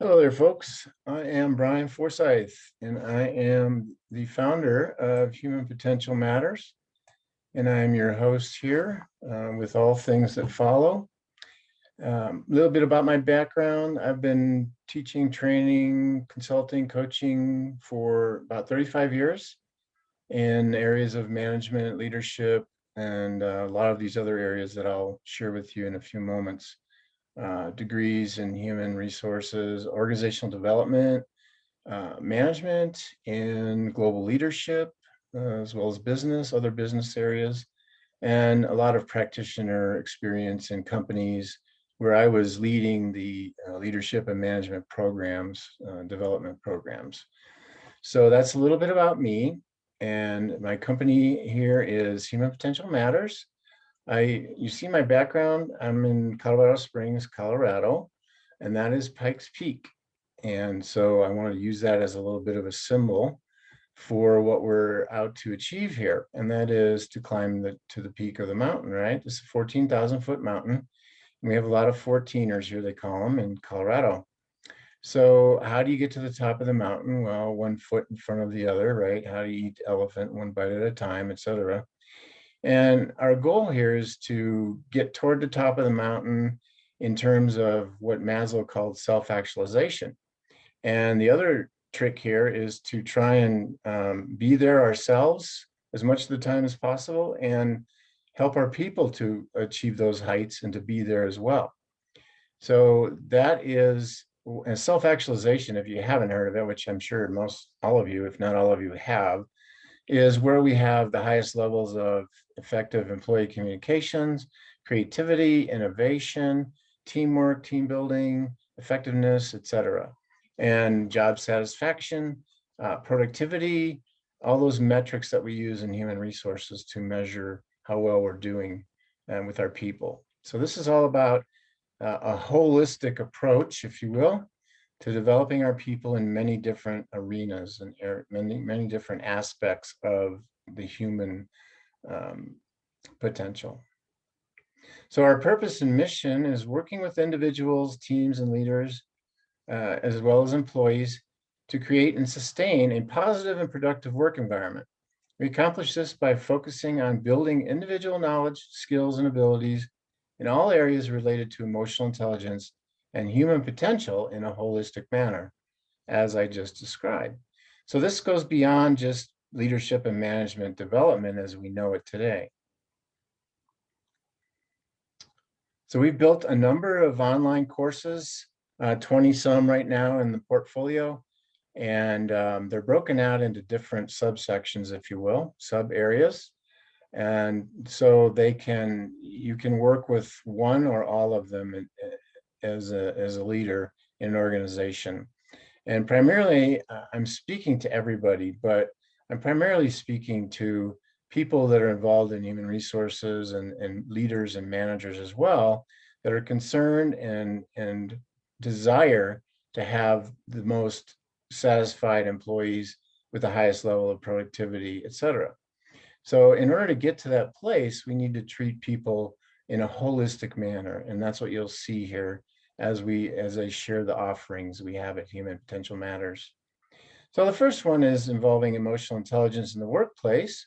Hello there, folks. I am Brian Forsyth, and I am the founder of Human Potential Matters, and I am your host here with all things that follow. A little bit about my background. I've been teaching, training, consulting, coaching for about 35 years in areas of management, leadership, and a lot of these other areas that I'll share with you in a few moments. Degrees in human resources, organizational development, management, and global leadership, as well as business, other business areas, and a lot of practitioner experience in companies where I was leading the leadership and management programs, development programs. So that's a little bit about me. And my company here is Human Potential Matters. You see my background, I'm in Colorado Springs, Colorado, and that is Pikes Peak. And so I want to use that as a little bit of a symbol for what we're out to achieve here. And that is to climb to the peak of the mountain, right? This is a 14,000 foot mountain. And we have a lot of 14ers here, they call them, in Colorado. So how do you get to the top of the mountain? Well, one foot in front of the other, right? How do you eat elephant one bite at a time, etc. And our goal here is to get toward the top of the mountain in terms of what Maslow called self-actualization. And the other trick here is to try and be there ourselves as much of the time as possible and help our people to achieve those heights and to be there as well. So that is self-actualization, if you haven't heard of it, which I'm sure all of you, if not all of you, have, is where we have the highest levels of effective employee communications, creativity, innovation, teamwork, team building, effectiveness, etc., and job satisfaction, productivity, all those metrics that we use in human resources to measure how well we're doing with our people. So this is all about a holistic approach, if you will, to developing our people in many different arenas and many different aspects of the human potential. So our purpose and mission is working with individuals, teams, and leaders, as well as employees, to create and sustain a positive and productive work environment. We accomplish this by focusing on building individual knowledge, skills, and abilities in all areas related to emotional intelligence and human potential in a holistic manner, as I just described. So this goes beyond just leadership and management development as we know it today. So we built a number of online courses, 20 some right now in the portfolio, and they're broken out into different subsections, if you will, sub areas. And so you can work with one or all of them as a leader in an organization. And primarily, I'm speaking to everybody, but I'm primarily speaking to people that are involved in human resources and leaders and managers as well, that are concerned and desire to have the most satisfied employees with the highest level of productivity, et cetera. So in order to get to that place, we need to treat people in a holistic manner. And that's what you'll see here as I share the offerings we have at Human Potential Matters. So the first one is involving emotional intelligence in the workplace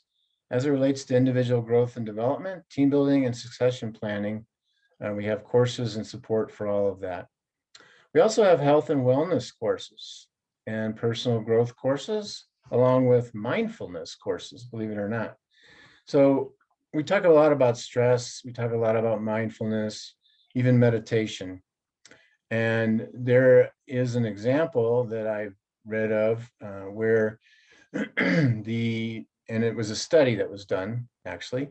as it relates to individual growth and development, team building, and succession planning. We have courses and support for all of that. We also have health and wellness courses and personal growth courses, along with mindfulness courses, believe it or not. So we talk a lot about stress, we talk a lot about mindfulness, even meditation. And there is an example that I've read of where and it was a study that was done, actually.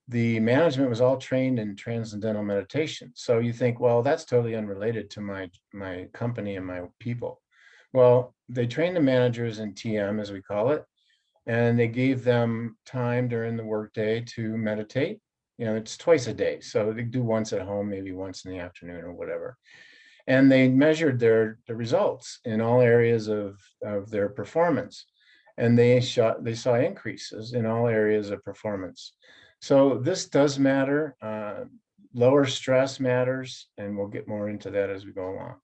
The management was all trained in transcendental meditation. So you think, well, that's totally unrelated to my company and my people. Well, they trained the managers in TM, as we call it, and they gave them time during the workday to meditate. It's twice a day. So they do once at home, maybe once in the afternoon or whatever. And they measured the results in all areas of their performance. And they saw increases in all areas of performance. So this does matter. Lower stress matters, and we'll get more into that as we go along.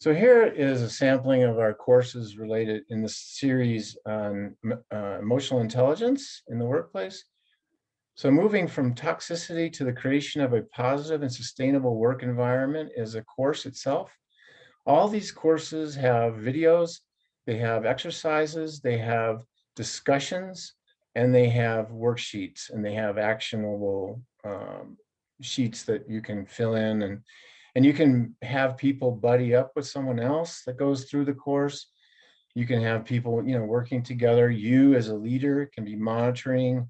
So here is a sampling of our courses related in the series on emotional intelligence in the workplace. So moving from toxicity to the creation of a positive and sustainable work environment is a course itself. All these courses have videos, they have exercises, they have discussions, and they have worksheets, and they have actionable sheets that you can fill in, and you can have people buddy up with someone else that goes through the course. You can have people, working together. You as a leader can be monitoring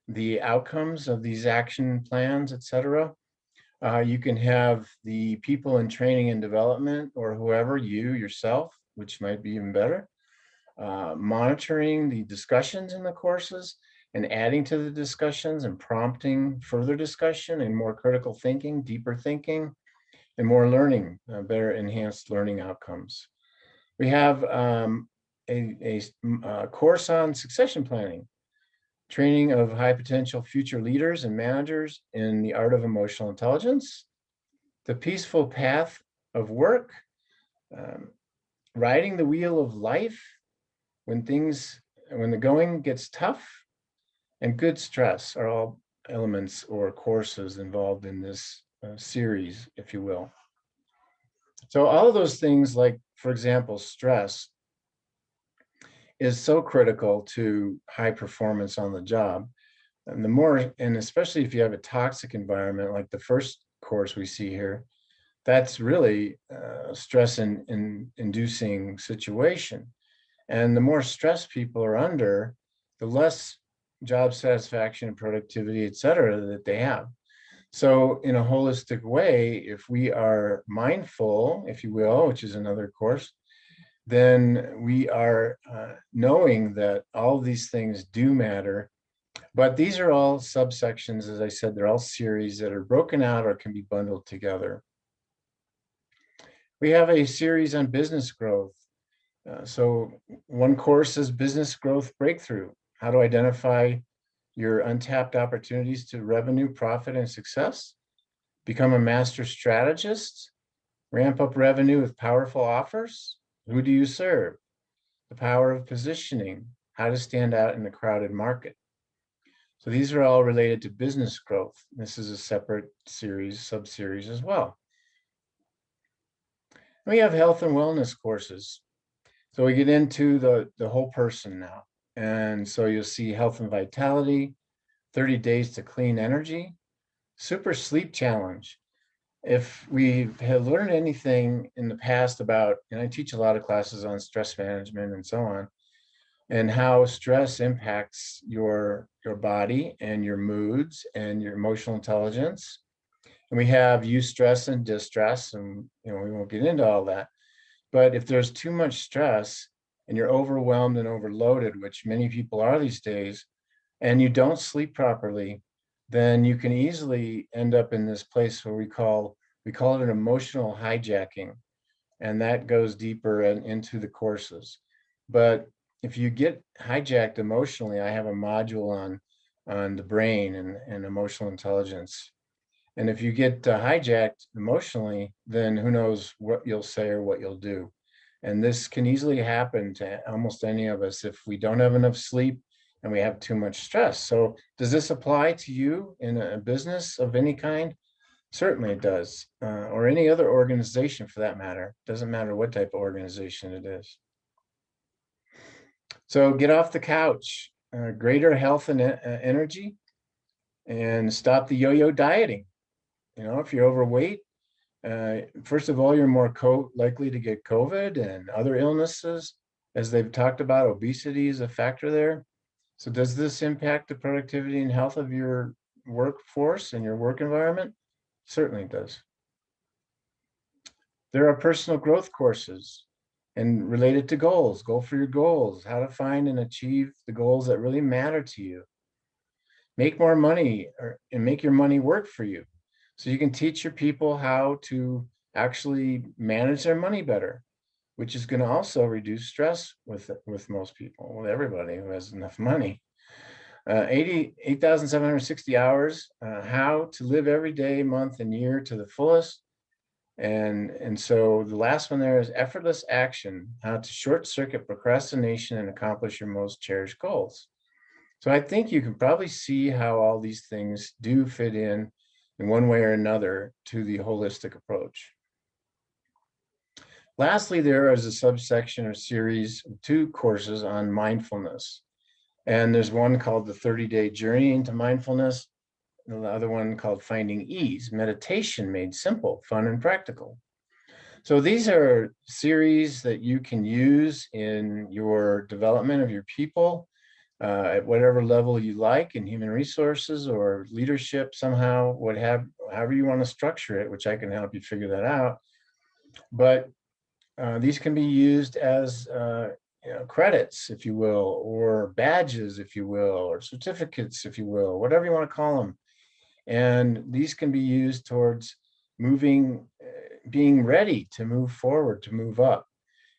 the outcomes of these action plans, etc. You can have the people in training and development, or whoever, you yourself, which might be even better, monitoring the discussions in the courses and adding to the discussions and prompting further discussion and more critical thinking, deeper thinking, and more learning, better enhanced learning outcomes. We have a course on succession planning, training of high potential future leaders and managers in the art of emotional intelligence, the peaceful path of work, riding the wheel of life when the going gets tough, and good stress are all elements or courses involved in this series, if you will. So all of those things, like, for example, stress is so critical to high performance on the job. And especially if you have a toxic environment, like the first course we see here, that's really a stress inducing situation. And the more stress people are under, the less job satisfaction and productivity, et cetera, that they have. So in a holistic way, if we are mindful, if you will, which is another course, then we are knowing that all of these things do matter. But these are all subsections, as I said, they're all series that are broken out or can be bundled together. We have a series on business growth. So one course is Business Growth Breakthrough, how to identify your untapped opportunities to revenue, profit, and success, become a master strategist, ramp up revenue with powerful offers. Who do you serve? The power of positioning, how to stand out in a crowded market. So these are all related to business growth. This is a separate series, sub-series as well. We have health and wellness courses. So we get into the whole person now. And so you'll see health and vitality, 30 days to clean energy, super sleep challenge. If we have learned anything in the past about, and I teach a lot of classes on stress management and so on, and how stress impacts your body and your moods and your emotional intelligence. And we have eustress and distress, and we won't get into all that. But if there's too much stress and you're overwhelmed and overloaded, which many people are these days, and you don't sleep properly, then you can easily end up in this place where we call it an emotional hijacking. And that goes deeper into the courses. But if you get hijacked emotionally, I have a module on the brain and emotional intelligence. And if you get hijacked emotionally, then who knows what you'll say or what you'll do. And this can easily happen to almost any of us if we don't have enough sleep and we have too much stress. So does this apply to you in a business of any kind? Certainly it does, or any other organization for that matter. Doesn't matter what type of organization it is. So get off the couch, greater health and energy, and stop the yo-yo dieting. If you're overweight, first of all, you're more likely to get COVID and other illnesses. As they've talked about, obesity is a factor there. So does this impact the productivity and health of your workforce and your work environment? Certainly does. There are personal growth courses and related to goals. Go for your goals, how to find and achieve the goals that really matter to you. Make more money and make your money work for you. So you can teach your people how to actually manage their money better, which is going to also reduce stress with most people, with everybody who has enough money. 8,760 hours, how to live every day, month, and year to the fullest. And so the last one there is effortless action, how to short circuit procrastination and accomplish your most cherished goals. So I think you can probably see how all these things do fit in one way or another to the holistic approach. Lastly, there is a subsection or series of 2 courses on mindfulness. And there's one called the 30-Day Journey into Mindfulness, and the other one called Finding Ease, Meditation Made Simple, Fun, and Practical. So these are series that you can use in your development of your people at whatever level you like in human resources or leadership somehow, however you want to structure it, which I can help you figure that out. But these can be used as credits, if you will, or badges, if you will, or certificates, if you will, whatever you want to call them. And these can be used towards being ready to move forward, to move up.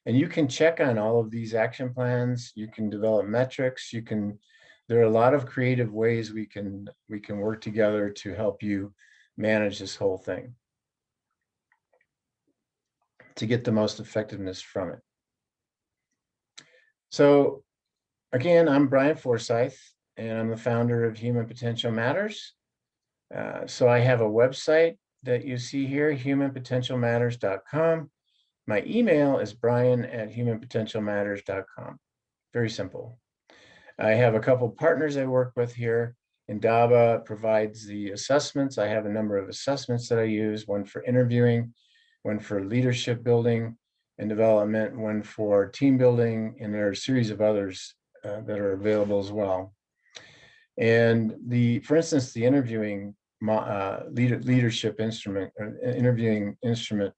And you can check on all of these action plans. You can develop metrics. There are a lot of creative ways we can work together to help you manage this whole thing, to get the most effectiveness from it. So again, I'm Brian Forsyth, and I'm the founder of Human Potential Matters. So I have a website that you see here, humanpotentialmatters.com. My email is brian@humanpotentialmatters.com. Very simple. I have a couple partners I work with here. Indaba provides the assessments. I have a number of assessments that I use, one for interviewing, one for leadership building and development, one for team building, and there are a series of others that are available as well. And for instance, the interviewing leadership instrument, interviewing instrument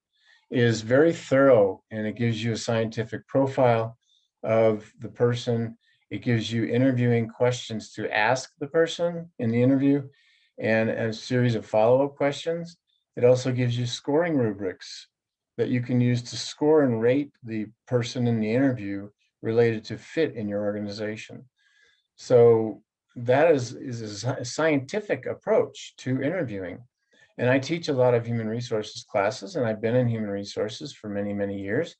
is very thorough, and it gives you a scientific profile of the person. It gives you interviewing questions to ask the person in the interview and a series of follow-up questions. It also gives you scoring rubrics that you can use to score and rate the person in the interview related to fit in your organization. So that is a scientific approach to interviewing. And I teach a lot of human resources classes, and I've been in human resources for many, many years.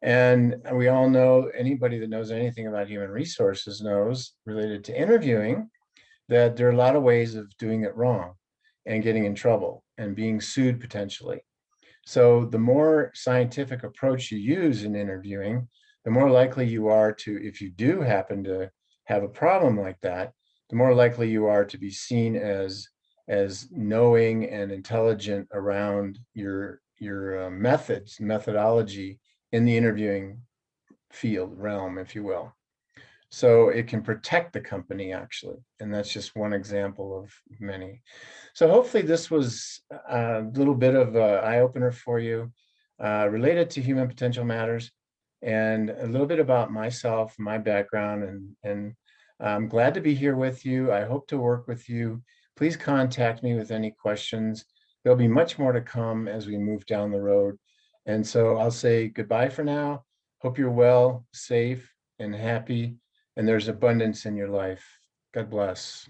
And we all know, anybody that knows anything about human resources knows, related to interviewing, that there are a lot of ways of doing it wrong and getting in trouble and being sued potentially. So the more scientific approach you use in interviewing, the more likely you are to, if you do happen to have a problem like that, the more likely you are to be seen as knowing and intelligent around your methodology in the interviewing field realm, if you will. So it can protect the company, actually. And that's just one example of many. So hopefully this was a little bit of an eye-opener for you related to Human Potential Matters, and a little bit about myself, my background, and I'm glad to be here with you. I hope to work with you. Please contact me with any questions. There'll be much more to come as we move down the road. And so I'll say goodbye for now. Hope you're well, safe, and happy, and there's abundance in your life. God bless.